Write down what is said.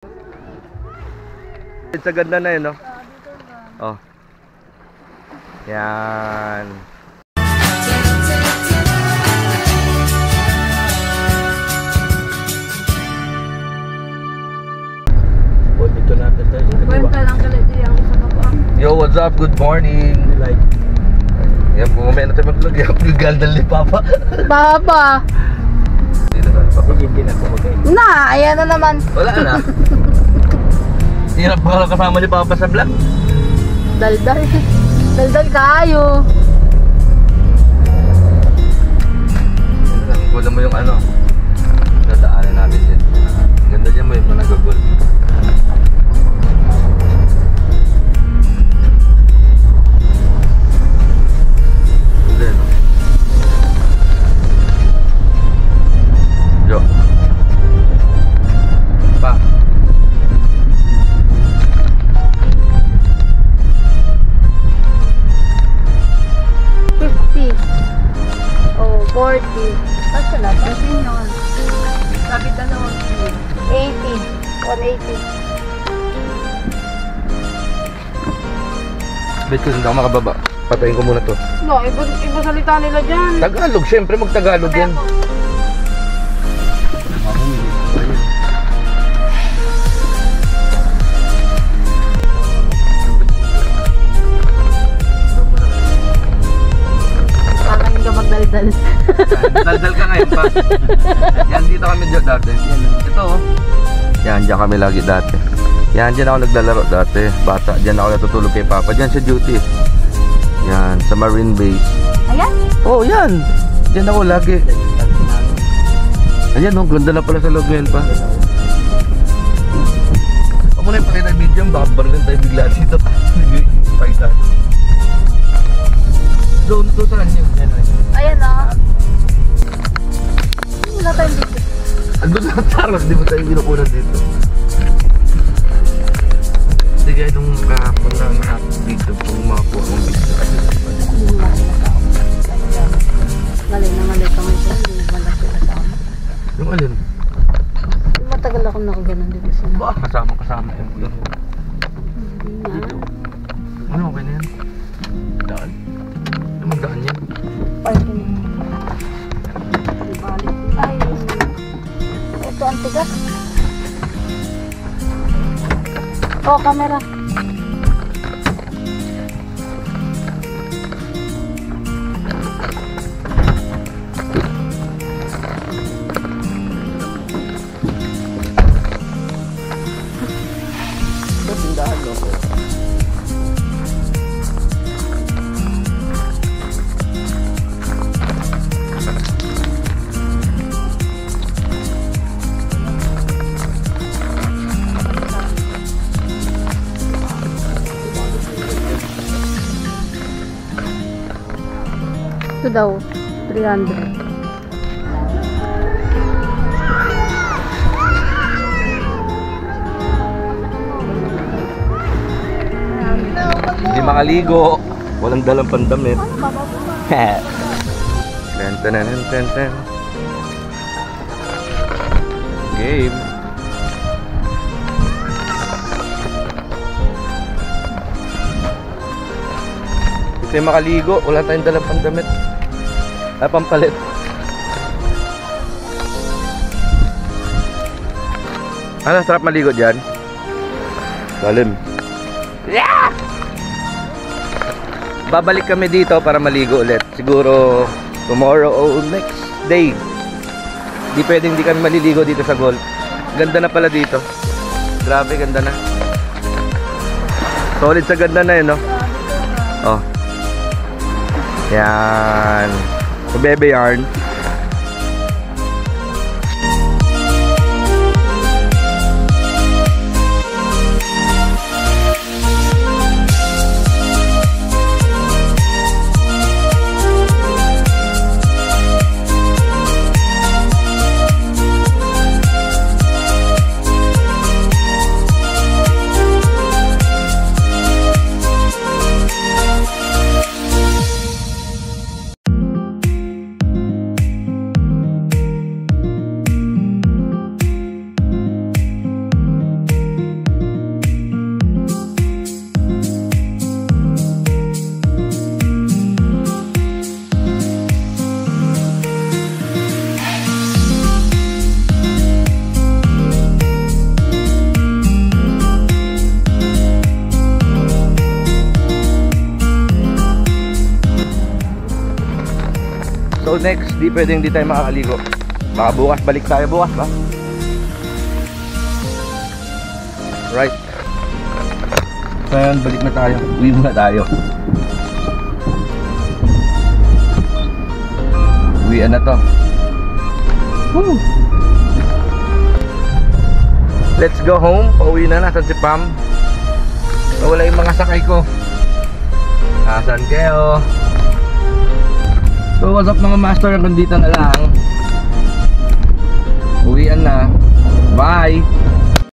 Sa ganda na yun, no? Oh. Yan. Oh, dito natin tayo. Kwenta lang kalit yung isa pa po. Yo, what's up? Good morning. Like, yan, bumamaya na tayo mag-vlog. Yung galdal ni Papa. Papa! Dito na, Papa. Hindi na kumagay. Na, ayan na naman. Wala na. Hirap ba kasama ni Papa sa vlog? Daldal. Daldal kayo. Kulang mo yung ano. Dadaanan natin din. Ganda dyan mo yung mga nagagol. Ganda no? Yo. Pa. Oh, 40. Basta lang. Kasi yun. Sabi dalawang 80. 180. Bet ko hindi ako makababa. Patayin ko muna to. No, iba salita nila dyan. Tagalog, syempre mag-Tagalog yan. Kakain ka magdaldal. Daldal ka ngayon pa. Yan, dito kami dati. Ito oh. Yan, dyan kami lagi dati. Yan, dyan ako naglalaro dati. Bata, dyan ako natutulog kay Papa. Dyan sa duty. Yan, sa Marine Base. Ayan? Oh, yan. Dyan ako lagi. Ayan, oh, ganda na pala sa loob ngayon pa. Ako muna yung pakita video, baka barlin tayo bigla dito. Pakita. Zone 2 saan yun? Ayan na. Wala tayong dito. Andun sa Taros, di ba tayo binukunan dito? Hindi kaya nung kahapon na nakapit dito kung makakuha ng video. Mali na mali ka ngayon. Hindi mo malaki kasama. Yung alin? Matagal akong nakaganon dito sila. Ba? Kasama yung dito. Ano okay na yan? Daan? Ano magdaan yan? Parking. Di balik. Ay. Ito ang tigas. Oh, camera. Tindahan no? Ito daw. 300. Hindi makaligo. Walang dalang pandamit. Ten. Game. Hindi makaligo. Wala tayong dalang pandamit. Pampalit. Ano, sarap maligo dyan? Lalim. Yeah! Babalik kami dito para maligo ulit. Siguro tomorrow o next day. Di pwedeng di kami maliligo dito sa golf. Ganda na pala dito. Grabe, ganda na. Solid sa ganda na yun, no? Oh. Yan. So, bebe yarn. So next, di pwedeng di tayo makakaligo. Baka bukas, balik tayo bukas ba? Right. So yun, balik na tayo. Uwi muna tayo. Uwian na to. Woo! Let's go home. Pauwi na. Nasaan si Pam? Wala yung mga sakay ko. Nasaan kayo? So what's up mga master? Hanggang dito na lang. Uwian na. Bye!